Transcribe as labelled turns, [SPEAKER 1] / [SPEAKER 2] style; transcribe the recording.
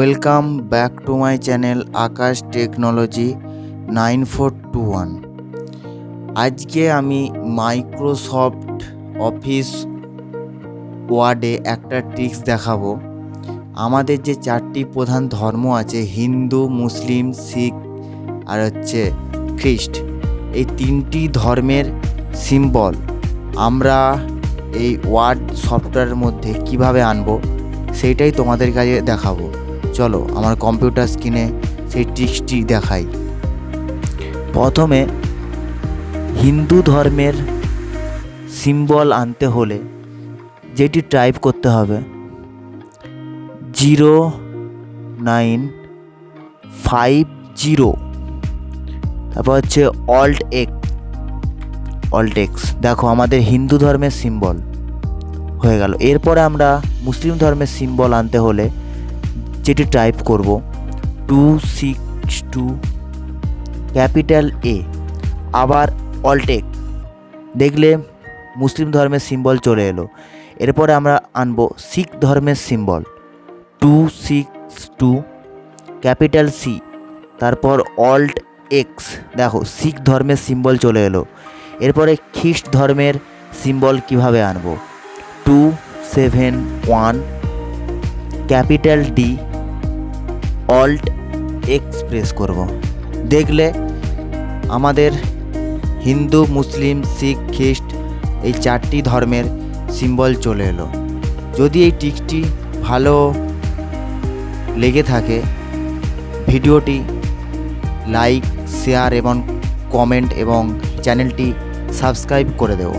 [SPEAKER 1] Welcome back to my channel Akash technology 9421। আজকে আমি Microsoft office ওয়ার্ডে একটা ট্রিক্স দেখাবো। আমাদের যে চারটি প্রধান ধর্ম আছে, হিন্দু, মুসলিম, শিখ আর খ্রিস্ট, এই তিনটি ধর্মের সিম্বল আমরা এই ওয়ার্ড সফটওয়্যারের মধ্যে কিভাবে আনবো সেইটাই তোমাদের কাছে দেখাবো। চলো আমার কম্পিউটার স্ক্রিনে সেই ট্রিক্সটি দেখাই। প্রথমে হিন্দু ধর্মের সিম্বল আনতে হলে যেটি টাইপ করতে হবে 0950, তারপর অল্ট এক্স। দেখো আমাদের হিন্দু ধর্মের সিম্বল হয়ে গেল। এরপরে আমরা মুসলিম ধর্মের সিম্বল আনতে হলে যেটি টাইপ করব 262 ক্যাপিটাল এ, আবার অল্ট এক্স। দেখলে মুসলিম ধর্মের সিম্বল চলে এলো। এরপরে আমরা আনবো শিখ ধর্মের সিম্বল 262 ক্যাপিটাল সি, তারপর অল্ট এক্স। দেখো শিখ ধর্মের সিম্বল চলে এলো। এরপরে খ্রিস্ট ধর্মের সিম্বল কিভাবে আনবো 271 capital D, alt X press করব। দেখলে আমাদের হিন্দু, মুসলিম, শিখ, খ্রিস্ট এই চারটি ধর্মের সিম্বল চলে এলো। যদি এই ট্রিক্সটি ভালো লেগে থাকে ভিডিওটি লাইক, শেয়ার এবং কমেন্ট এবং চ্যানেলটি সাবস্ক্রাইব করে দেবো।